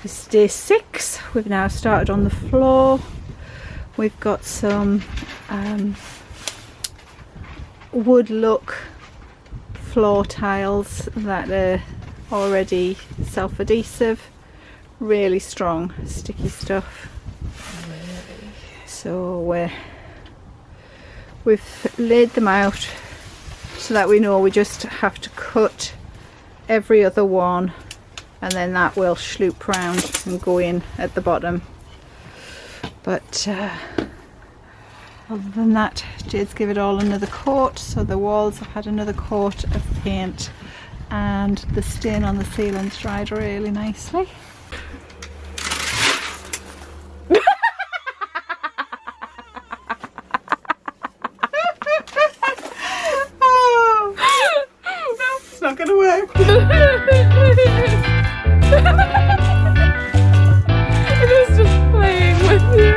This is day 6. We've now started on the floor. We've got some wood look floor tiles that are already self-adhesive, really strong sticky stuff. So we've laid them out so that we know we just have to cut every other one, and then that will sloop round and go in at the bottom. But other than that, Jade's give it all another coat, so the walls have had another coat of paint, and the stain on the ceiling's dried really nicely. Not gonna work. It is just playing with you.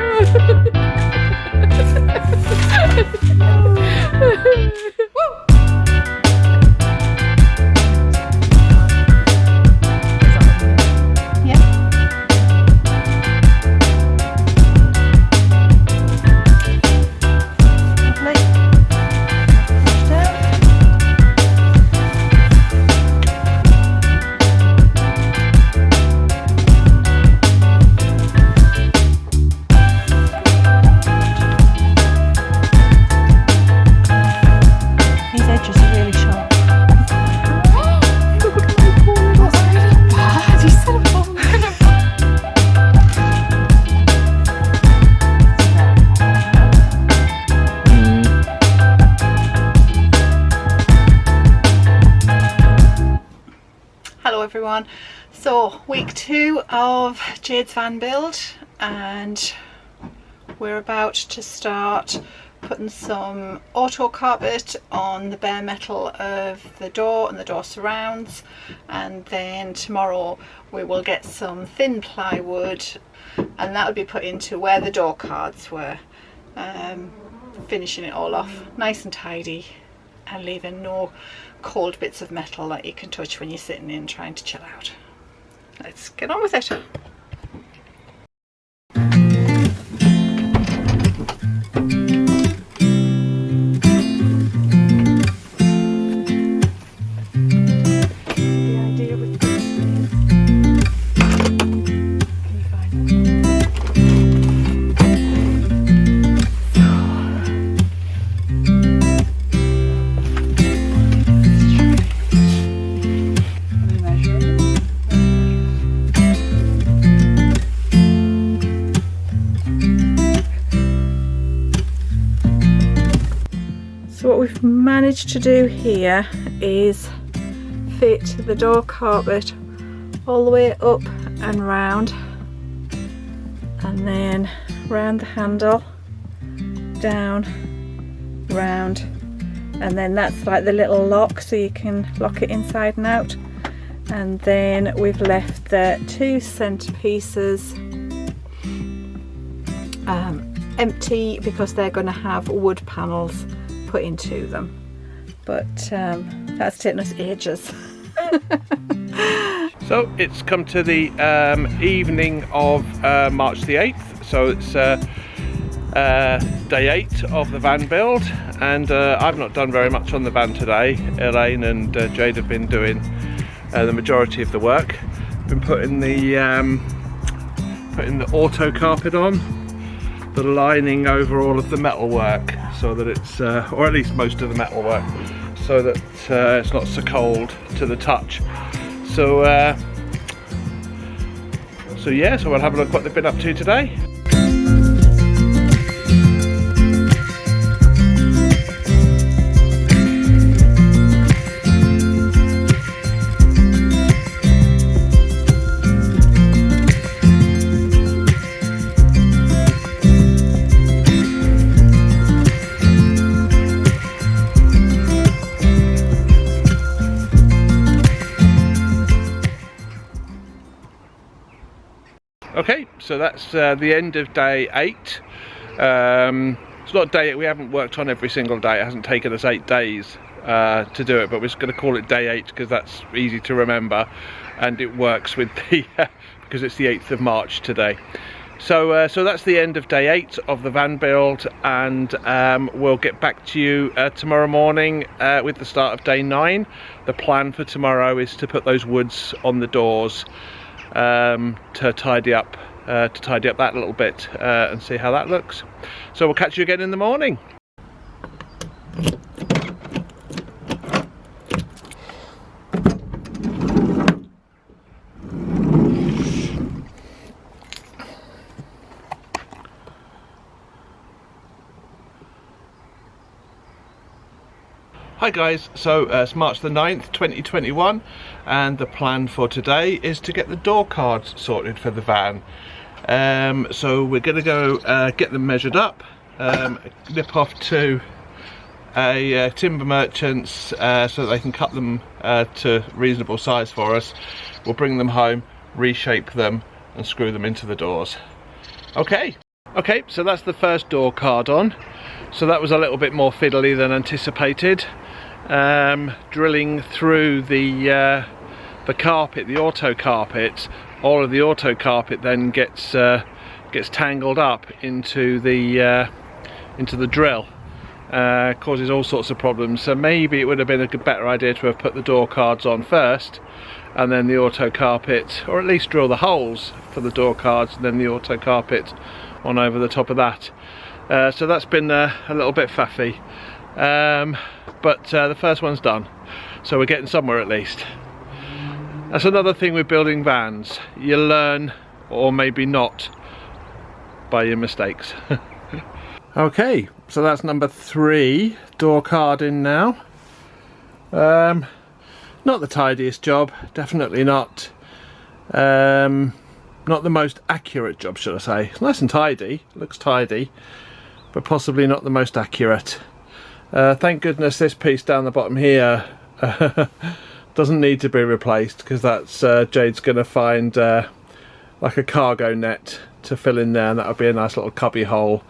Everyone, so week 2 of Jade's van build, and we're about to start putting some auto carpet on the bare metal of the door and the door surrounds, and then tomorrow we will get some thin plywood and that will be put into where the door cards were, finishing it all off nice and tidy and leaving no cold bits of metal that you can touch when you're sitting in trying to chill out. Let's get on with it. What we've managed to do here is fit the door carpet all the way up and round, and then round the handle, down, round, and then that's like the little lock, so you can lock it inside and out. And then we've left the 2 centerpieces empty because they're going to have wood panels put into them, but that's taken us ages. So it's come to the evening of March the 8th, so it's day 8 of the van build, and I've not done very much on the van today. Elaine and Jade have been doing the majority of the work. Been putting the auto carpet on, the lining over all of the metal work, so that it's, or at least most of the metal work, so that it's not so cold to the touch. So yeah, so we'll have a look what they've been up to today. Okay, so that's the end of day 8. It's not day 8, we haven't worked on every single day, it hasn't taken us 8 days to do it, but we're just going to call it day 8 because that's easy to remember, and it works with the because it's the 8th of March today. So so that's the end of day 8 of the van build, and we'll get back to you tomorrow morning with the start of day 9. The plan for tomorrow is to put those woods on the doors, to tidy up that little bit and see how that looks. So we'll catch you again in the morning. Hi guys, so it's March the 9th 2021, and the plan for today is to get the door cards sorted for the van. So we're going to go get them measured up, nip off to a timber merchant's so that they can cut them to reasonable size for us. We'll bring them home, reshape them and screw them into the doors. Okay, so that's the first door card on. So that was a little bit more fiddly than anticipated. Drilling through the carpet, the auto carpet, all of the auto carpet then gets tangled up into the drill, causes all sorts of problems. So maybe it would have been a better idea to have put the door cards on first, and then the auto carpet, or at least drill the holes for the door cards, and then the auto carpet on over the top of that. So that's been a little bit faffy, but the first one's done, so we're getting somewhere at least. That's another thing with building vans, you learn, or maybe not, by your mistakes. Okay, so that's number 3 door card in now. Not the tidiest job, definitely not. Not the most accurate job, should I say. It's nice and tidy, looks tidy, but possibly not the most accurate. Thank goodness this piece down the bottom here doesn't need to be replaced, because that's Jade's going to find like a cargo net to fill in there, and that'll be a nice little cubby hole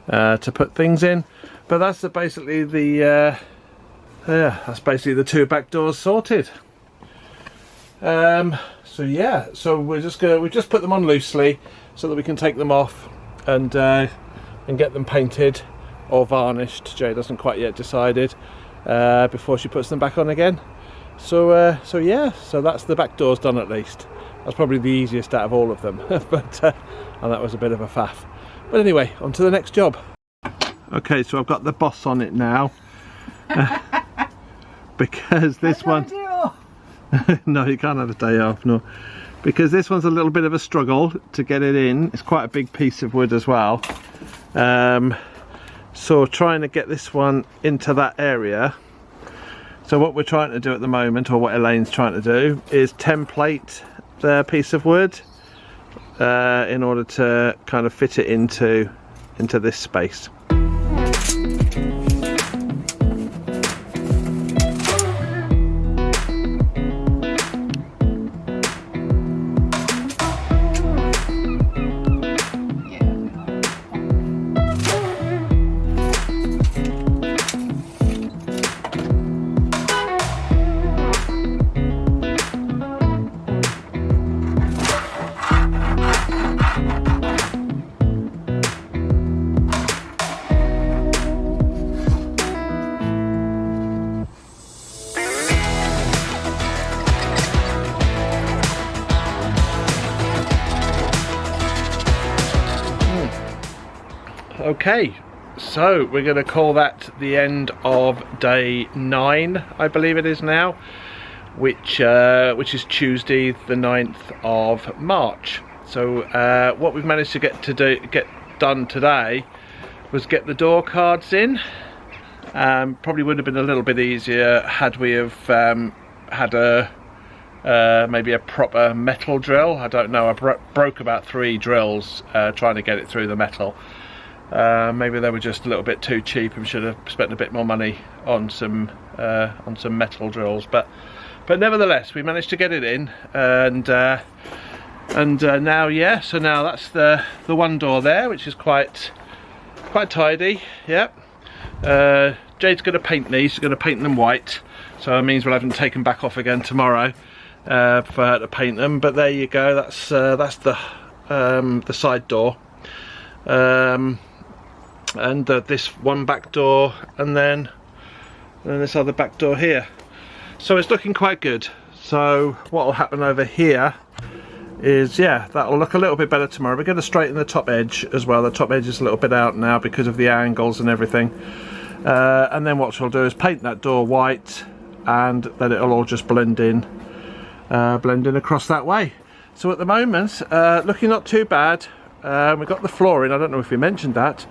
to put things in. But that's basically the that's basically the 2 back doors sorted. So yeah, so we just put them on loosely so that we can take them off and get them painted or varnished. Jade hasn't quite yet decided before she puts them back on again. So so yeah, so that's the back doors done at least. That's probably the easiest out of all of them. But and that was a bit of a faff. But anyway, on to the next job. Okay, so I've got the boss on it now. Because this one no, you can't have a day off, no, because this one's a little bit of a struggle to get it in. It's quite a big piece of wood as well, so trying to get this one into that area. So what we're trying to do at the moment, or what Elaine's trying to do, is template the piece of wood in order to kind of fit it into this space. Okay, so we're going to call that the end of day 9, I believe it is now, which is Tuesday the 9th of March. So what we've managed to get done today was get the door cards in. Probably would have been a little bit easier had we have had maybe a proper metal drill. I don't know, I broke about 3 drills trying to get it through the metal. Maybe they were just a little bit too cheap and should have spent a bit more money on some metal drills, but nevertheless we managed to get it in, and now, yeah, so now that's the one door there, which is quite tidy. Yep. Jade's going to paint these. She's going to paint them white, so it means we'll have them taken back off again tomorrow for her to paint them. But there you go. That's the side door, and this one back door, and then this other back door here. So it's looking quite good. So what will happen over here is, yeah, that'll look a little bit better tomorrow. We're going to straighten the top edge as well. The top edge is a little bit out now because of the angles and everything. And then what she'll do is paint that door white, and then it'll all just blend in across that way. So at the moment, looking not too bad. We've got the flooring. I don't know if we mentioned that.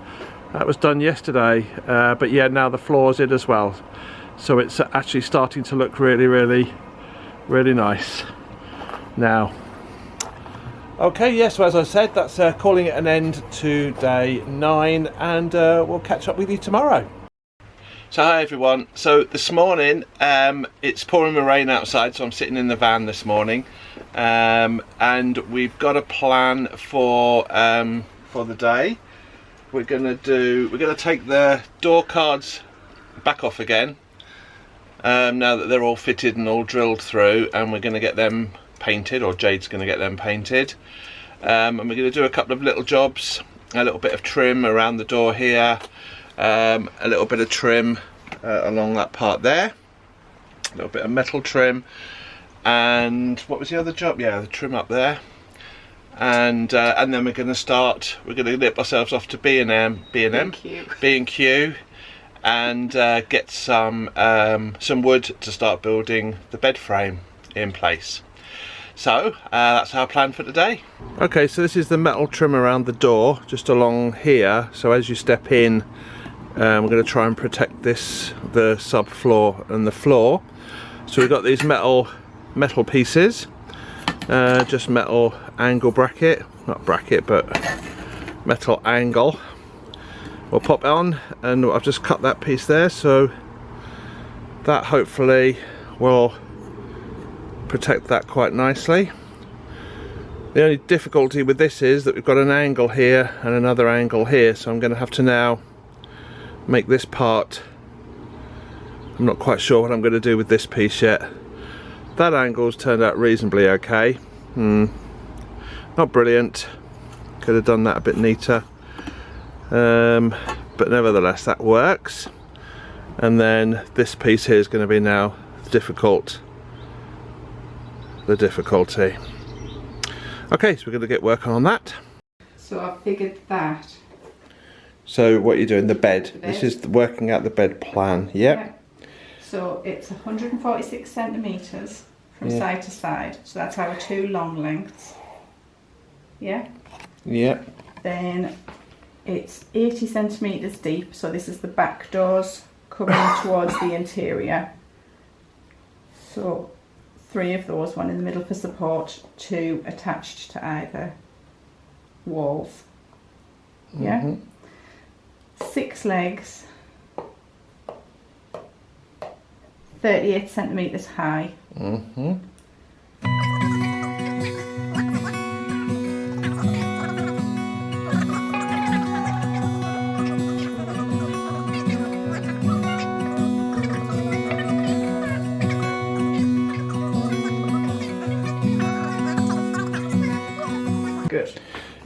That was done yesterday. But yeah, now the floor's in as well. So it's actually starting to look really, really, really nice now. Okay, yes, so as I said, that's calling it an end to day 9, and we'll catch up with you tomorrow. So hi everyone, so this morning it's pouring with rain outside, so I'm sitting in the van this morning, and we've got a plan for the day. We're going to take the door cards back off again, now that they're all fitted and all drilled through, and we're going to get them painted, or Jade's going to get them painted, and we're going to do a couple of little jobs, a little bit of trim around the door here, a little bit of trim along that part there, a little bit of metal trim, and what was the other job? Yeah, the trim up there, and then we're going to nip ourselves off to B&Q and get some wood to start building the bed frame in place. So that's our plan for today. Okay, so this is the metal trim around the door, just along here. So as you step in, we're going to try and protect the subfloor and the floor. So we've got these metal pieces, just metal angle bracket, not bracket, but metal angle. We'll pop it on, and I've just cut that piece there, so that hopefully will protect that quite nicely. The only difficulty with this is that we've got an angle here and another angle here, so I'm going to have to now make this part. I'm not quite sure what I'm going to do with this piece yet. That angle's turned out reasonably okay. Not brilliant, could have done that a bit neater, but nevertheless that works. And then this piece here is going to be now the difficulty. Okay, so we're going to get working on that. So I've figured that. So what you're doing, the bed. This is working out the bed plan. Yep. Yeah. So it's 146 centimetres from side to side. So that's our 2 long lengths. Yeah? Yep. Then it's 80 centimetres deep. So this is the back doors coming towards the interior. So 3 of those, 1 in the middle for support, 2 attached to either walls. Yeah? 6 legs, 38 centimetres high. Good.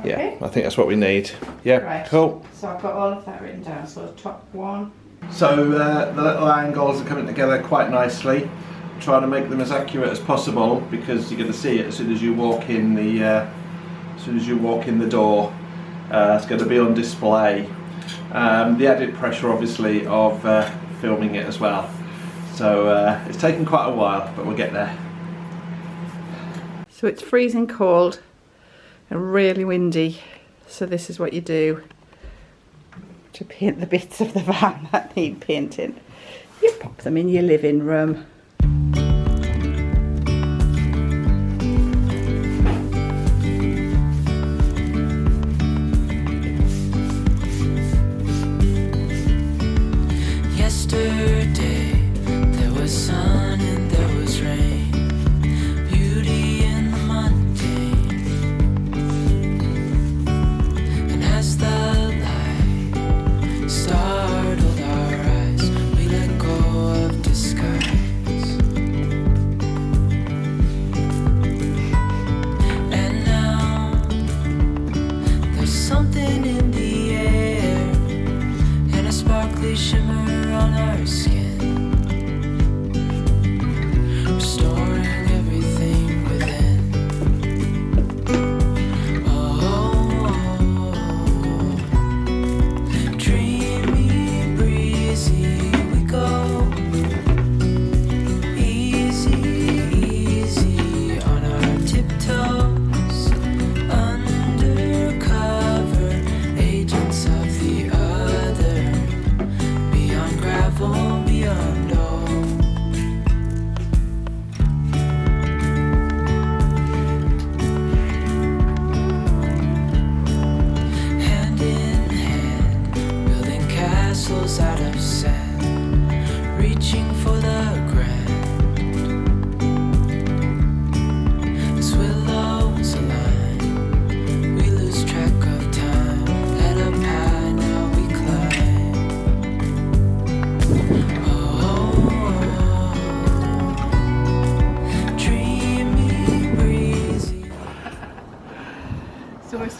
Yeah, okay. I think that's what we need. Yeah, right. Cool. So I've got all of that written down. So top 1. So the little angles are coming together quite nicely. Trying to make them as accurate as possible, because you're going to see it as soon as you walk in the door. It's going to be on display. The added pressure, obviously, of filming it as well. So it's taken quite a while, but we'll get there. So it's freezing cold and really windy, so this is what you do to paint the bits of the van that need painting. You pop them in your living room. Yesterday there was sun and there was rain, beauty in the mundane, and as the light startled our eyes,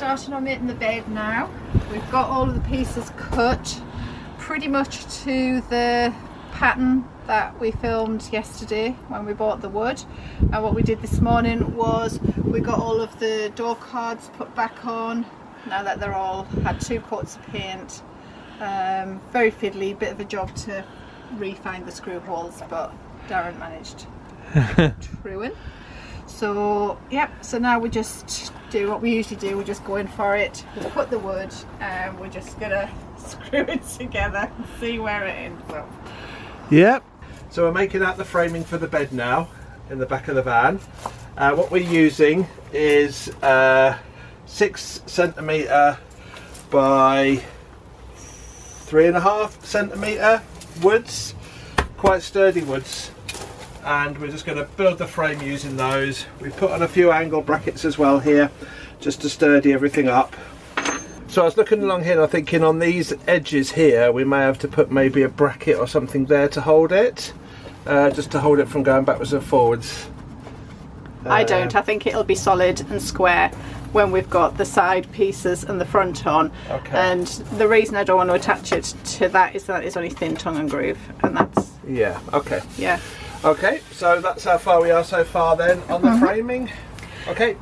starting on making the bed now. We've got all of the pieces cut pretty much to the pattern that we filmed yesterday when we bought the wood, and what we did this morning was we got all of the door cards put back on now that they're all had 2 coats of paint. Very fiddly, bit of a job to re-find the screw holes, but Darren managed to true in. So yeah, so now we just do what we usually do, we just go in for it, we put the wood and we're just gonna screw it together and see where it ends up. Yep. So we're making out the framing for the bed now in the back of the van. What we're using is 6 centimetre by 3.5 centimetre woods, quite sturdy woods, and we're just going to build the frame using those. We put on a few angle brackets as well here just to sturdy everything up. So I was looking along here and I'm thinking on these edges here we may have to put maybe a bracket or something there to hold it, just to hold it from going backwards and forwards. I don't, I think it'll be solid and square when we've got the side pieces and the front on. Okay. And the reason I don't want to attach it to that is that it's only thin tongue and groove, and that's, Yeah, okay. yeah. Okay, so that's how far we are so far then on the framing. Okay.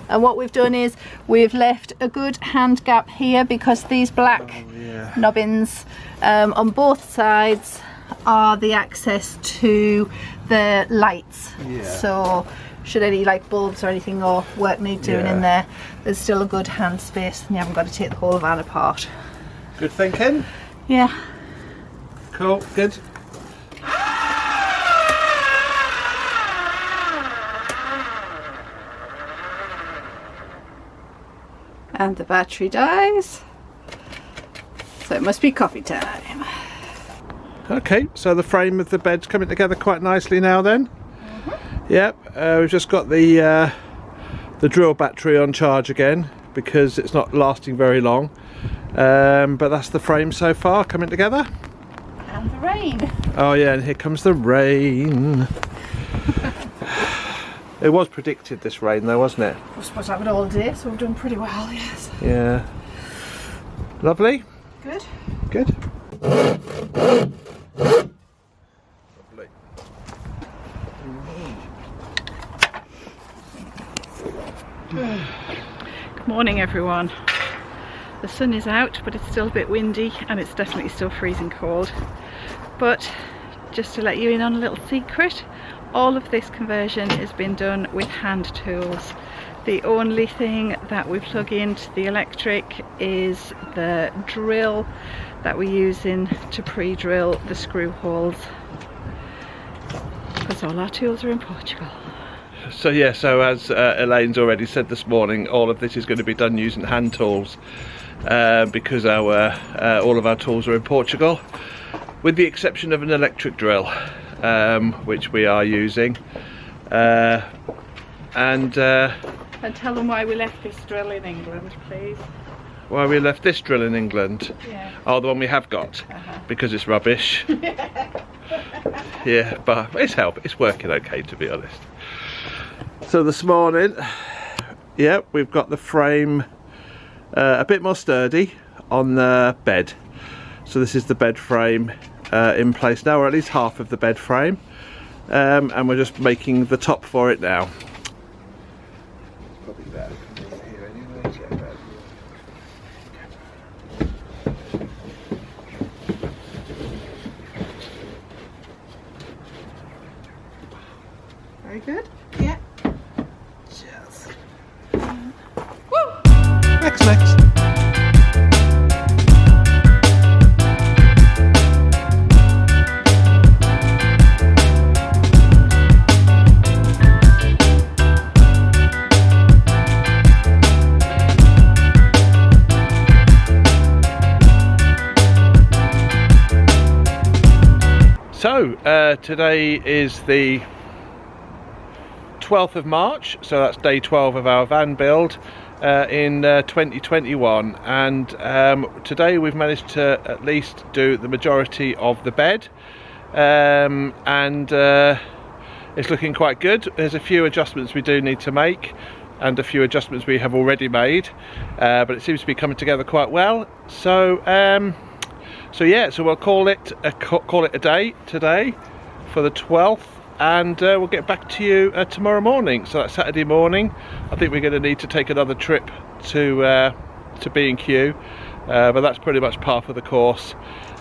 And what we've done is we've left a good hand gap here because these black knobbins on both sides are the access to the lights. Yeah. So should any like bulbs or anything or work need doing in there, there's still a good hand space and you haven't got to take the whole van apart. Good thinking. Yeah. Cool, good. And the battery dies, so it must be coffee time. Okay, so the frame of the bed's coming together quite nicely now then. Yep, we've just got the drill battery on charge again because it's not lasting very long, but that's the frame so far coming together. And the rain. Oh yeah, and here comes the rain. It was predicted, this rain though, wasn't it? We're supposed to have it all day, so we've done pretty well, yes. Yeah. Lovely. Good. Good. Lovely. Good morning everyone. The sun is out but it's still a bit windy and it's definitely still freezing cold. But just to let you in on a little secret, all of this conversion has been done with hand tools. The only thing that we plug into the electric is the drill that we're using to pre-drill the screw holes, because all our tools are in Portugal. So yeah, so as Elaine's already said this morning, all of this is going to be done using hand tools because all of our tools are in Portugal, with the exception of an electric drill, which we are using. And tell them why we left this drill in England, please. Why we left this drill in England? Yeah. Oh, the one we have got, because it's rubbish. Yeah, but it's working okay, to be honest. So this morning, yeah, we've got the frame a bit more sturdy on the bed. So this is the bed frame in place now, or at least half of the bed frame, and we're just making the top for it now. Probably better from here anyway. Yeah, better. Very good. Yeah. Yes. Woo! Next. So today is the 12th of March, so that's day 12 of our van build in 2021, and today we've managed to at least do the majority of the bed, and it's looking quite good. There's a few adjustments we do need to make. and a few adjustments we have already made, but it seems to be coming together quite well. So yeah, so we'll call it a day today for the 12th, and we'll get back to you tomorrow morning. So that's Saturday morning. I think we're going to need to take another trip to B&Q, but that's pretty much par for the course.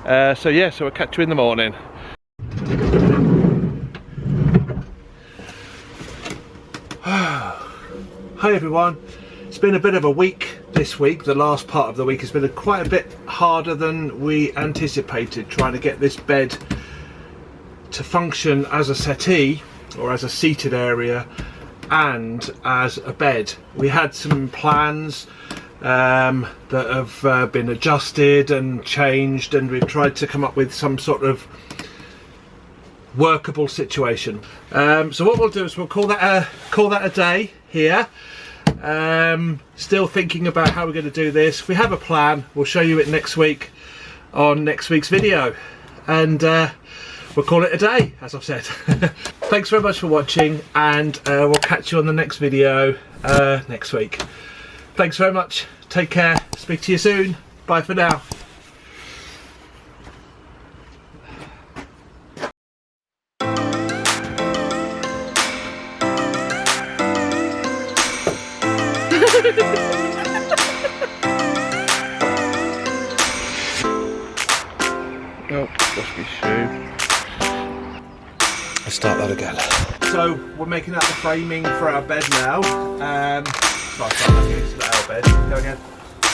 So yeah, so we'll catch you in the morning. Hi everyone, it's been a bit of a week this week. The last part of the week has been quite a bit harder than we anticipated, trying to get this bed to function as a settee or as a seated area and as a bed. We had some plans that have been adjusted and changed, and we've tried to come up with some sort of workable situation. So what we'll do is we'll call that a day here. Still thinking about how we're going to do this. We have a plan. We'll show you it next week on next week's video, and we'll call it a day, as I've said. Thanks very much for watching, and we'll catch you on the next video next week. Thanks very much. Take care. Speak to you soon. Bye for now. Oh, lost my shoe. Let's start that again. So we're making out the framing for our bed now. Our bed. Go again.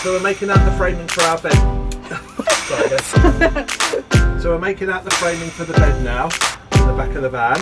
So we're making out the framing for our bed. Sorry, again. So we're making out the framing for the bed now in the back of the van.